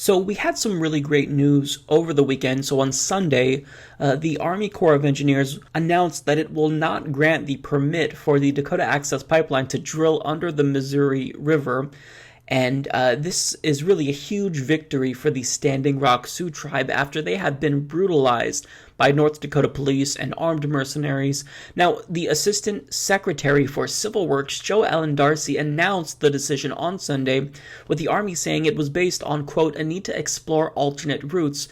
So we had some really great news over the weekend. So on Sunday, the Army Corps of Engineers announced that it will not grant the permit for the Dakota Access Pipeline to drill under the Missouri River. And this is really a huge victory for the Standing Rock Sioux tribe after they have been brutalized by North Dakota police and armed mercenaries. Now, the Assistant Secretary for Civil Works, Joe Ellen Darcy, announced the decision on Sunday, with the Army saying it was based on, quote, a need to explore alternate routes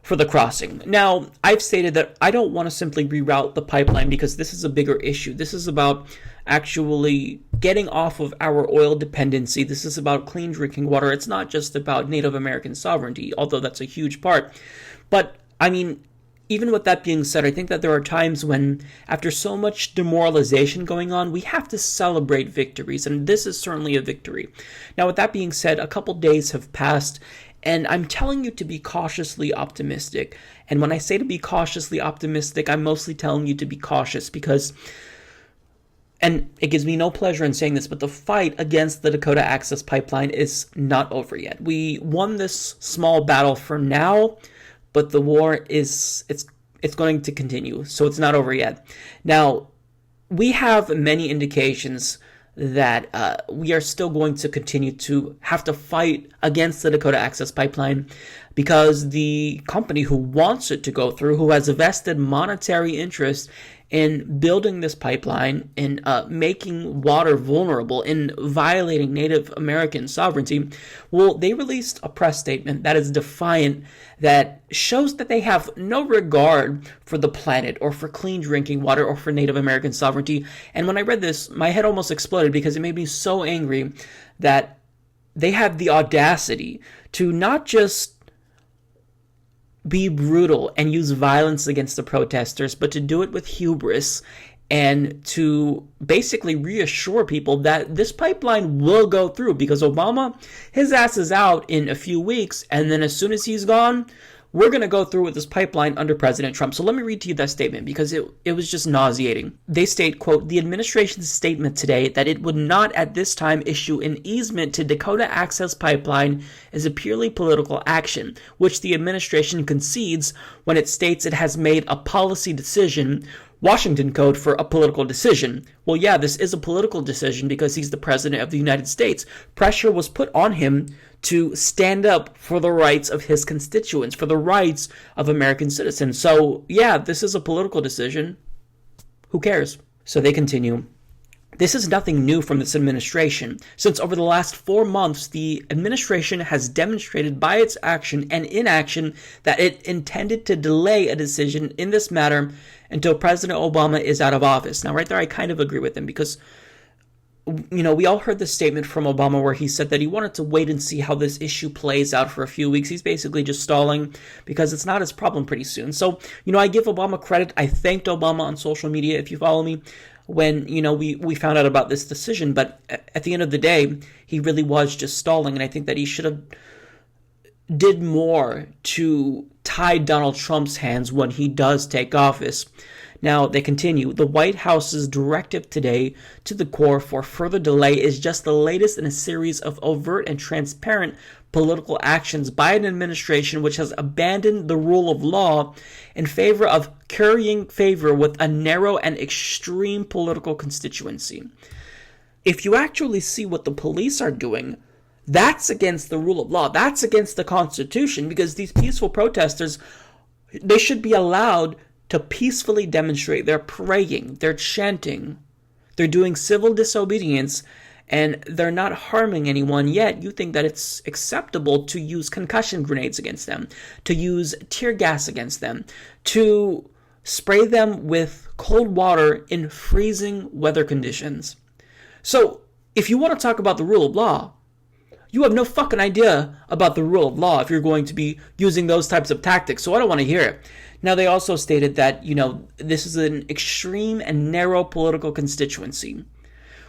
for the crossing. Now, I've stated that I don't want to simply reroute the pipeline because this is a bigger issue. This is about actually getting off of our oil dependency. This is about clean drinking water. It's not just about Native American sovereignty, although that's a huge part. But, I mean, even with that being said, I think that there are times when, after so much demoralization going on, we have to celebrate victories, and this is certainly a victory. Now, with that being said, a couple days have passed, and I'm telling you to be cautiously optimistic. And when I say to be cautiously optimistic, I'm mostly telling you to be cautious because, and it gives me no pleasure in saying this, but the fight against the Dakota Access Pipeline is not over yet. We won this small battle for now, but the war it's going to continue, so it's not over yet. Now, we have many indications that we are still going to continue to have to fight against the Dakota Access Pipeline because the company who wants it to go through, who has a vested monetary interest in building this pipeline, in making water vulnerable, in violating Native American sovereignty, well, they released a press statement that is defiant, that shows that they have no regard for the planet or for clean drinking water or for Native American sovereignty. And when I read this, my head almost exploded because it made me so angry that they have the audacity to not just be brutal and use violence against the protesters, but to do it with hubris and to basically reassure people that this pipeline will go through because Obama, his ass is out in a few weeks, and then as soon as he's gone, we're going to go through with this pipeline under President Trump. So let me read to you that statement because it was just nauseating. They state, quote, the administration's statement today that it would not at this time issue an easement to Dakota Access Pipeline is a purely political action, which the administration concedes when it states it has made a policy decision, Washington code for a political decision. Well, yeah, this is a political decision because he's the president of the United States. Pressure was put on him to stand up for the rights of his constituents, for the rights of American citizens. So, yeah, this is a political decision. Who cares? So they continue. This is nothing new from this administration, since over the last 4 months, the administration has demonstrated by its action and inaction that it intended to delay a decision in this matter until President Obama is out of office. Now, right there, I kind of agree with him because, you know, we all heard the statement from Obama where he said that he wanted to wait and see how this issue plays out for a few weeks. He's basically just stalling because it's not his problem pretty soon. So, you know, I give Obama credit. I thanked Obama on social media, if you follow me, when, you know, we found out about this decision. But at the end of the day, he really was just stalling. And I think that he should have did more to tie Donald Trump's hands when he does take office. Now, they continue. The White House's directive today to the Corps for further delay is just the latest in a series of overt and transparent political actions by an administration which has abandoned the rule of law in favor of currying favor with a narrow and extreme political constituency. If you actually see what the police are doing, that's against the rule of law. That's against the Constitution because these peaceful protesters, they should be allowed to peacefully demonstrate. They're praying, they're chanting, they're doing civil disobedience, and they're not harming anyone, yet you think that it's acceptable to use concussion grenades against them, to use tear gas against them, to spray them with cold water in freezing weather conditions. So, if you want to talk about the rule of law, you have no fucking idea about the rule of law if you're going to be using those types of tactics, so I don't want to hear it. Now, they also stated that, you know, this is an extreme and narrow political constituency.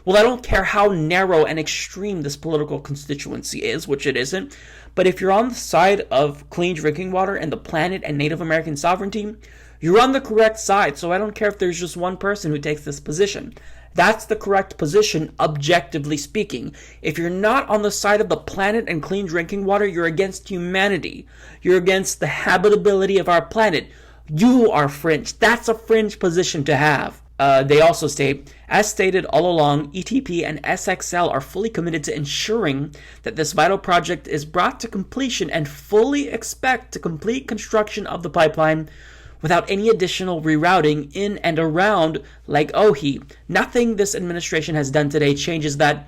Well, I don't care how narrow and extreme this political constituency is, which it isn't, but if you're on the side of clean drinking water and the planet and Native American sovereignty, you're on the correct side, so I don't care if there's just one person who takes this position. That's the correct position, objectively speaking. If you're not on the side of the planet and clean drinking water, you're against humanity. You're against the habitability of our planet. You are fringe. That's a fringe position to have. They also state, as stated all along, ETP and SXL are fully committed to ensuring that this vital project is brought to completion and fully expect to complete construction of the pipeline without any additional rerouting in and around Lake Ohi. Nothing this administration has done today changes that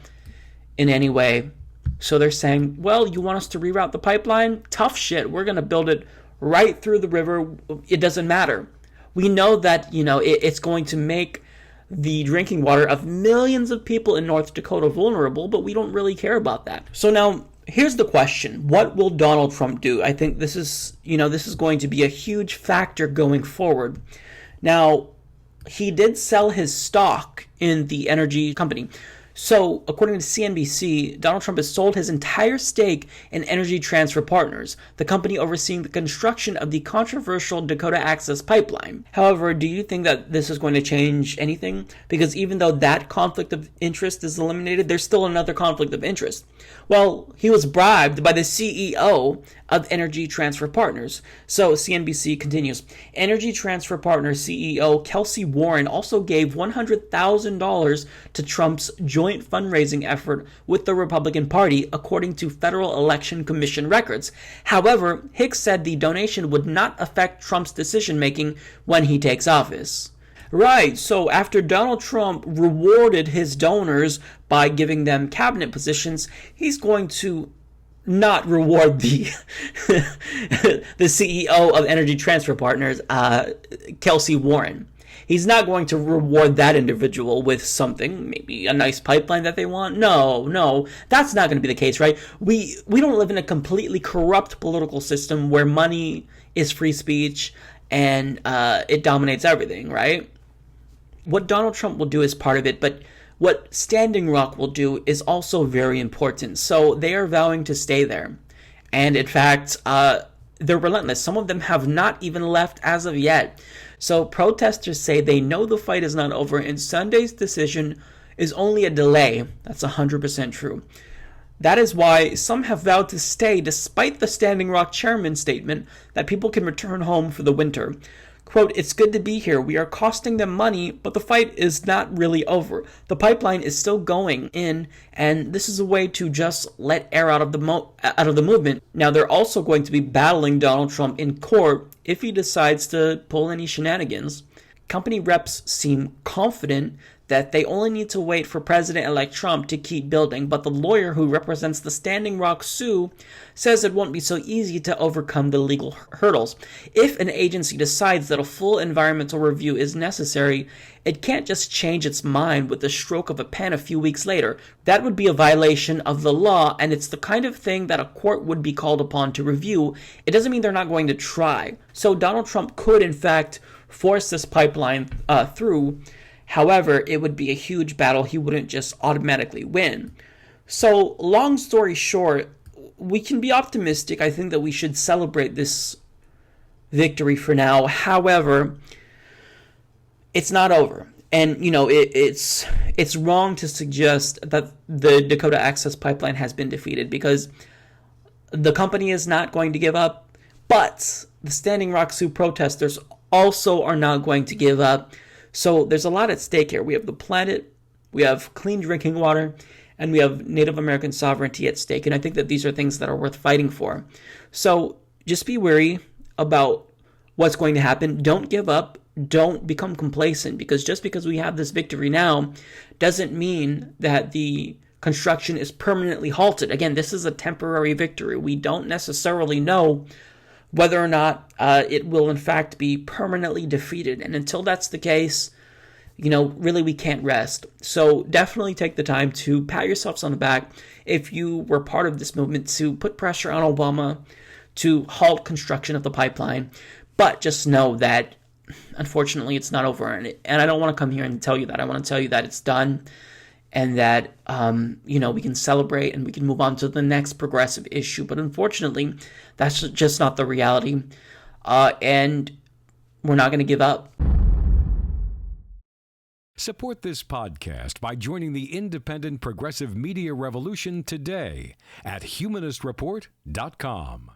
in any way. So they're saying, well, you want us to reroute the pipeline? Tough shit. We're going to build it right through the river. It doesn't matter. We know that, it's going to make the drinking water of millions of people in North Dakota vulnerable, but we don't really care about that. So now, here's the question. What will Donald Trump do? I think this is going to be a huge factor going forward. Now, he did sell his stock in the energy company. So, according to CNBC, Donald Trump has sold his entire stake in Energy Transfer Partners, the company overseeing the construction of the controversial Dakota Access Pipeline. However, do you think that this is going to change anything? Because even though that conflict of interest is eliminated, there's still another conflict of interest. Well, he was bribed by the CEO of Energy Transfer Partners. So CNBC continues, Energy Transfer Partners CEO Kelsey Warren also gave $100,000 to Trump's joint fundraising effort with the Republican Party, according to Federal Election Commission records. However, Hicks said the donation would not affect Trump's decision-making when he takes office. Right, so after Donald Trump rewarded his donors by giving them cabinet positions, he's going to not reward the the CEO of Energy Transfer Partners, Kelsey Warren. He's not going to reward that individual with something, maybe a nice pipeline that they want. No, that's not going to be the case, right? We don't live in a completely corrupt political system where money is free speech and it dominates everything, right? What Donald Trump will do is part of it, but what Standing Rock will do is also very important. So they are vowing to stay there. And in fact, they're relentless. Some of them have not even left as of yet. So protesters say they know the fight is not over and Sunday's decision is only a delay. That's 100% true. That is why some have vowed to stay despite the Standing Rock chairman's statement that people can return home for the winter. Quote, it's good to be here. We are costing them money, but the fight is not really over. The pipeline is still going in, and this is a way to just let air out of the movement. Now, they're also going to be battling Donald Trump in court if he decides to pull any shenanigans. Company reps seem confident that they only need to wait for President-elect Trump to keep building, but the lawyer who represents the Standing Rock Sioux says it won't be so easy to overcome the legal hurdles. If an agency decides that a full environmental review is necessary, it can't just change its mind with the stroke of a pen a few weeks later. That would be a violation of the law, and it's the kind of thing that a court would be called upon to review. It doesn't mean they're not going to try. So Donald Trump could, in fact, force this pipeline through. However, it would be a huge battle. He wouldn't just automatically win. So, long story short, we can be optimistic. I think that we should celebrate this victory for now. However, it's not over. And, it's wrong to suggest that the Dakota Access Pipeline has been defeated because the company is not going to give up. But the Standing Rock Sioux protesters also are not going to give up. So there's a lot at stake here. We have the planet, we have clean drinking water, and we have Native American sovereignty at stake. And I think that these are things that are worth fighting for. So just be wary about what's going to happen. Don't give up. Don't become complacent, because just because we have this victory now doesn't mean that the construction is permanently halted. Again, this is a temporary victory. We don't necessarily know whether or not it will in fact be permanently defeated. And until that's the case, really we can't rest. So definitely take the time to pat yourselves on the back if you were part of this movement, to put pressure on Obama to halt construction of the pipeline. But just know that, unfortunately, it's not over. And I don't want to come here and tell you that. I want to tell you that it's done, and that, we can celebrate and we can move on to the next progressive issue. But unfortunately, that's just not the reality. And we're not going to give up. Support this podcast by joining the independent progressive media revolution today at humanistreport.com.